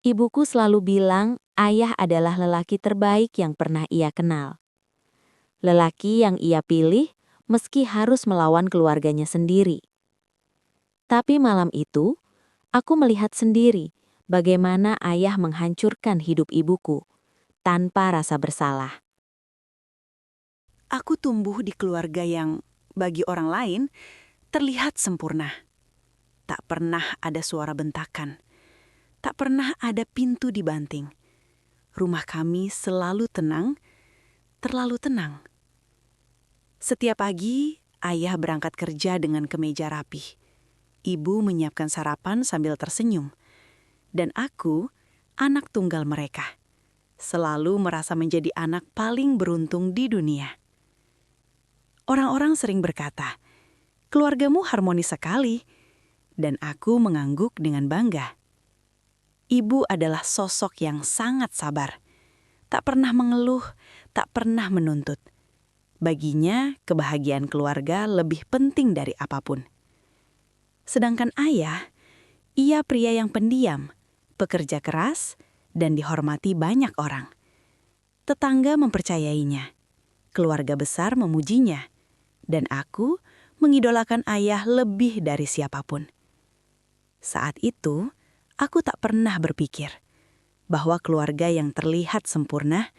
Ibuku selalu bilang ayah adalah lelaki terbaik yang pernah ia kenal. Lelaki yang ia pilih meski harus melawan keluarganya sendiri. Tapi malam itu, aku melihat sendiri bagaimana ayah menghancurkan hidup ibuku tanpa rasa bersalah. Aku tumbuh di keluarga yang, bagi orang lain, terlihat sempurna. Tak pernah ada suara bentakan. Tak pernah ada pintu dibanting. Rumah kami selalu tenang, terlalu tenang. Setiap pagi, ayah berangkat kerja dengan kemeja rapih. Ibu menyiapkan sarapan sambil tersenyum. Dan aku, anak tunggal mereka, selalu merasa menjadi anak paling beruntung di dunia. Orang-orang sering berkata, keluargamu harmonis sekali, dan aku mengangguk dengan bangga. Ibu adalah sosok yang sangat sabar. Tak pernah mengeluh, tak pernah menuntut. Baginya, kebahagiaan keluarga lebih penting dari apapun. Sedangkan ayah, ia pria yang pendiam, pekerja keras, dan dihormati banyak orang. Tetangga mempercayainya, keluarga besar memujinya, dan aku mengidolakan ayah lebih dari siapapun. Saat itu, aku tak pernah berpikir bahwa keluarga yang terlihat sempurna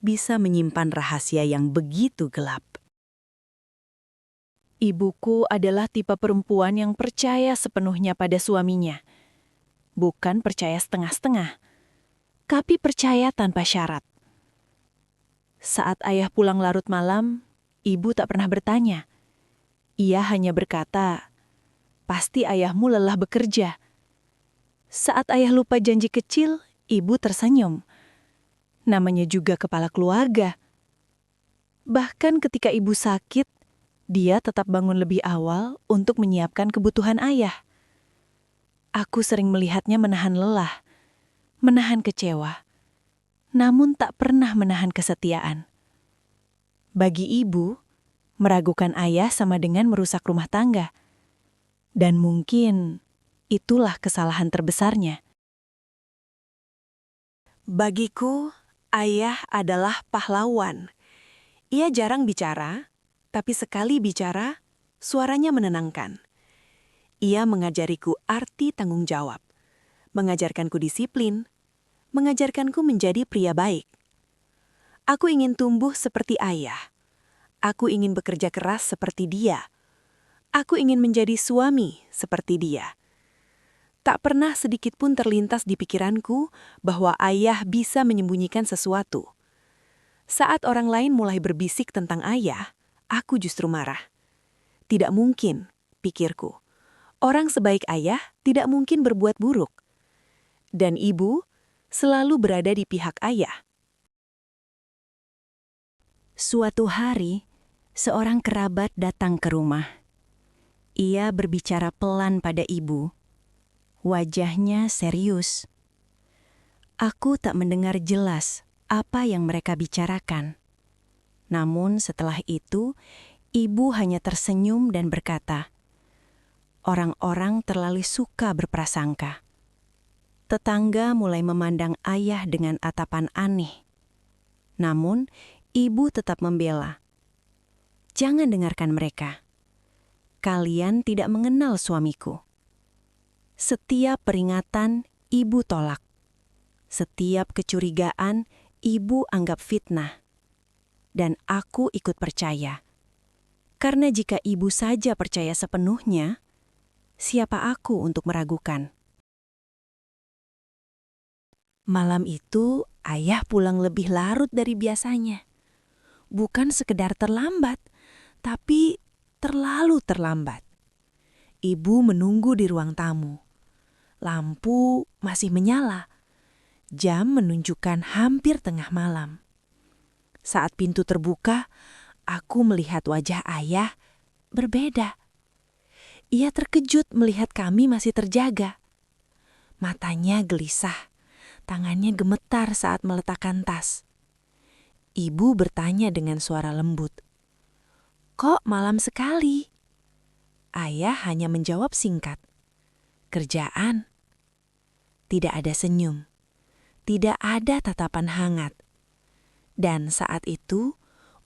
bisa menyimpan rahasia yang begitu gelap. Ibuku adalah tipe perempuan yang percaya sepenuhnya pada suaminya. Bukan percaya setengah-setengah, tapi percaya tanpa syarat. Saat ayah pulang larut malam, ibu tak pernah bertanya. Ia hanya berkata, "Pasti ayahmu lelah bekerja." Saat ayah lupa janji kecil, ibu tersenyum. Namanya juga kepala keluarga. Bahkan ketika ibu sakit, dia tetap bangun lebih awal untuk menyiapkan kebutuhan ayah. Aku sering melihatnya menahan lelah, menahan kecewa, namun tak pernah menahan kesetiaan. Bagi ibu, meragukan ayah sama dengan merusak rumah tangga. Dan mungkin itulah kesalahan terbesarnya. Bagiku, ayah adalah pahlawan. Ia jarang bicara, tapi sekali bicara, suaranya menenangkan. Ia mengajariku arti tanggung jawab, mengajarkanku disiplin, mengajarkanku menjadi pria baik. Aku ingin tumbuh seperti ayah. Aku ingin bekerja keras seperti dia. Aku ingin menjadi suami seperti dia. Tak pernah sedikit pun terlintas di pikiranku bahwa ayah bisa menyembunyikan sesuatu. Saat orang lain mulai berbisik tentang ayah, aku justru marah. Tidak mungkin, pikirku. Orang sebaik ayah tidak mungkin berbuat buruk. Dan ibu selalu berada di pihak ayah. Suatu hari, seorang kerabat datang ke rumah. Ia berbicara pelan pada ibu. Wajahnya serius. Aku tak mendengar jelas apa yang mereka bicarakan. Namun setelah itu, ibu hanya tersenyum dan berkata, "Orang-orang terlalu suka berprasangka." Tetangga mulai memandang ayah dengan tatapan aneh. Namun, ibu tetap membela. "Jangan dengarkan mereka. Kalian tidak mengenal suamiku." Setiap peringatan, ibu tolak. Setiap kecurigaan, ibu anggap fitnah. Dan aku ikut percaya. Karena jika ibu saja percaya sepenuhnya, siapa aku untuk meragukan? Malam itu, ayah pulang lebih larut dari biasanya. Bukan sekedar terlambat, tapi terlalu terlambat. Ibu menunggu di ruang tamu. Lampu masih menyala. Jam menunjukkan hampir tengah malam. Saat pintu terbuka, aku melihat wajah ayah berbeda. Ia terkejut melihat kami masih terjaga. Matanya gelisah, tangannya gemetar saat meletakkan tas. Ibu bertanya dengan suara lembut, "Kok malam sekali?" Ayah hanya menjawab singkat, "Kerjaan." Tidak ada senyum, Tidak ada tatapan hangat. Dan saat itu,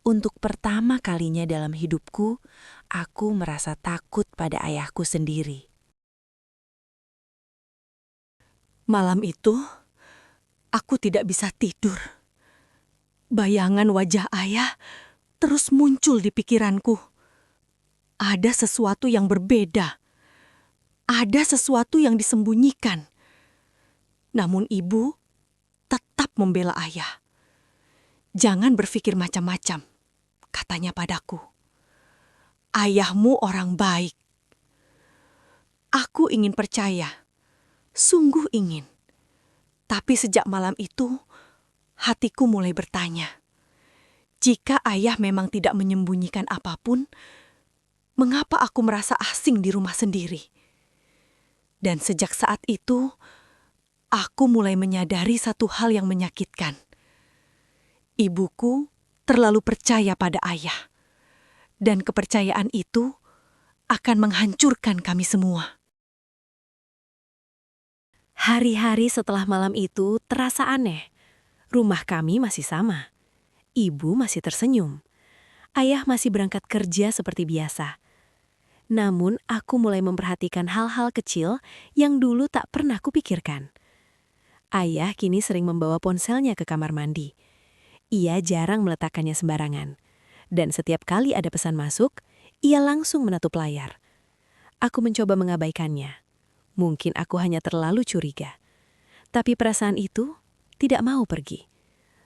untuk pertama kalinya dalam hidupku, aku merasa takut pada ayahku sendiri. Malam itu, aku tidak bisa tidur. Bayangan wajah ayah terus muncul di pikiranku. Ada sesuatu yang berbeda. Ada sesuatu yang disembunyikan. Namun ibu tetap membela ayah. Jangan berpikir macam-macam, katanya padaku. Ayahmu orang baik. Aku ingin percaya, sungguh ingin. Tapi sejak malam itu, hatiku mulai bertanya. Jika ayah memang tidak menyembunyikan apapun, mengapa aku merasa asing di rumah sendiri? Dan sejak saat itu, aku mulai menyadari satu hal yang menyakitkan. Ibuku terlalu percaya pada ayah. Dan kepercayaan itu akan menghancurkan kami semua. Hari-hari setelah malam itu terasa aneh. Rumah kami masih sama. Ibu masih tersenyum. Ayah masih berangkat kerja seperti biasa. Namun aku mulai memperhatikan hal-hal kecil yang dulu tak pernah kupikirkan. Ayah kini sering membawa ponselnya ke kamar mandi. Ia jarang meletakkannya sembarangan. Dan setiap kali ada pesan masuk, ia langsung menutup layar. Aku mencoba mengabaikannya. Mungkin aku hanya terlalu curiga. Tapi perasaan itu tidak mau pergi.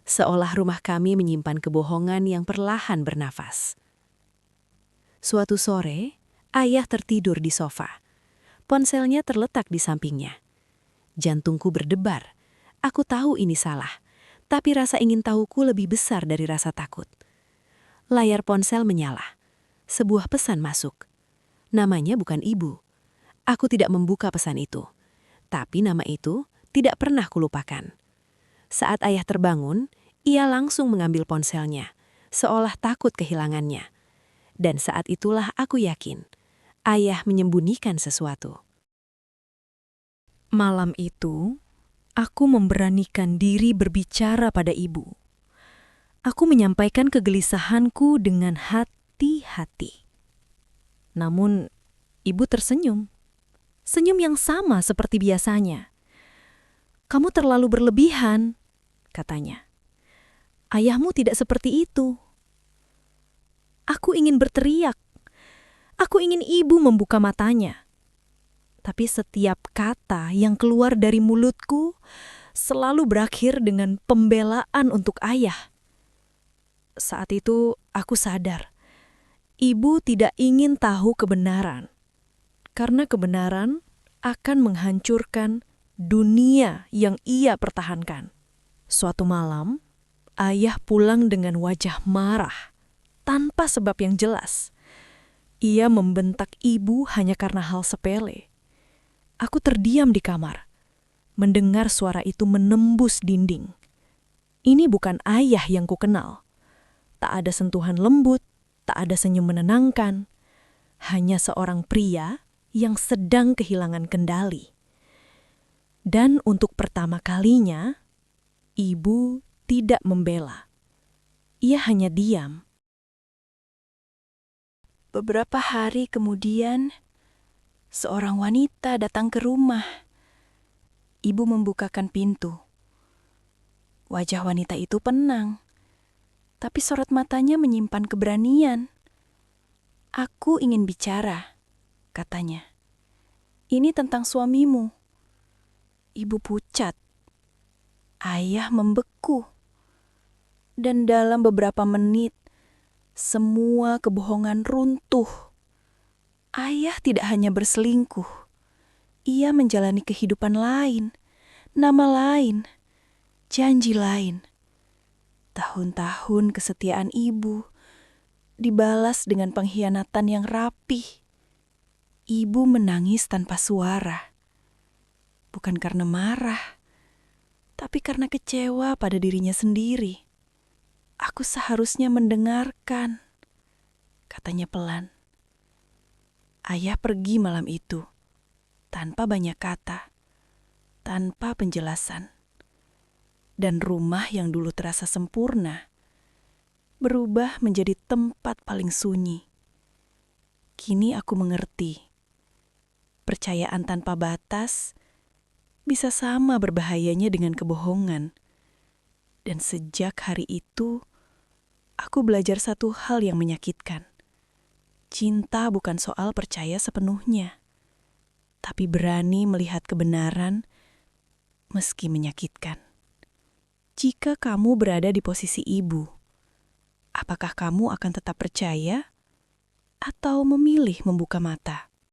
Seolah rumah kami menyimpan kebohongan yang perlahan bernafas. Suatu sore, ayah tertidur di sofa. Ponselnya terletak di sampingnya. Jantungku berdebar. Aku tahu ini salah, tapi rasa ingin tahuku lebih besar dari rasa takut. Layar ponsel menyala. Sebuah pesan masuk. Namanya bukan ibu. Aku tidak membuka pesan itu. Tapi nama itu tidak pernah kulupakan. Saat ayah terbangun, ia langsung mengambil ponselnya, seolah takut kehilangannya. Dan saat itulah aku yakin, ayah menyembunyikan sesuatu. Malam itu, aku memberanikan diri berbicara pada ibu. Aku menyampaikan kegelisahanku dengan hati-hati. Namun, ibu tersenyum. Senyum yang sama seperti biasanya. "Kamu terlalu berlebihan," katanya. "Ayahmu tidak seperti itu." Aku ingin berteriak. Aku ingin ibu membuka matanya. Tapi setiap kata yang keluar dari mulutku selalu berakhir dengan pembelaan untuk ayah. Saat itu aku sadar, ibu tidak ingin tahu kebenaran. Karena kebenaran akan menghancurkan dunia yang ia pertahankan. Suatu malam, ayah pulang dengan wajah marah, tanpa sebab yang jelas. Ia membentak ibu hanya karena hal sepele. Aku terdiam di kamar, mendengar suara itu menembus dinding. Ini bukan ayah yang kukenal. Tak ada sentuhan lembut, tak ada senyum menenangkan. Hanya seorang pria yang sedang kehilangan kendali. Dan untuk pertama kalinya, ibu tidak membela. Ia hanya diam. Beberapa hari kemudian, seorang wanita datang ke rumah. Ibu membukakan pintu. Wajah wanita itu penang, tapi sorot matanya menyimpan keberanian. "Aku ingin bicara," katanya. "Ini tentang suamimu." Ibu pucat. Ayah membeku. Dan dalam beberapa menit, semua kebohongan runtuh. Ayah tidak hanya berselingkuh. Ia menjalani kehidupan lain, nama lain, janji lain. Tahun-tahun kesetiaan ibu dibalas dengan pengkhianatan yang rapih. Ibu menangis tanpa suara. Bukan karena marah, tapi karena kecewa pada dirinya sendiri. "Aku seharusnya mendengarkan," katanya pelan. Ayah pergi malam itu, tanpa banyak kata, tanpa penjelasan. Dan rumah yang dulu terasa sempurna berubah menjadi tempat paling sunyi. Kini aku mengerti, percayaan tanpa batas bisa sama berbahayanya dengan kebohongan. Dan sejak hari itu, aku belajar satu hal yang menyakitkan. Cinta bukan soal percaya sepenuhnya, tapi berani melihat kebenaran meski menyakitkan. Jika kamu berada di posisi ibu, apakah kamu akan tetap percaya atau memilih membuka mata?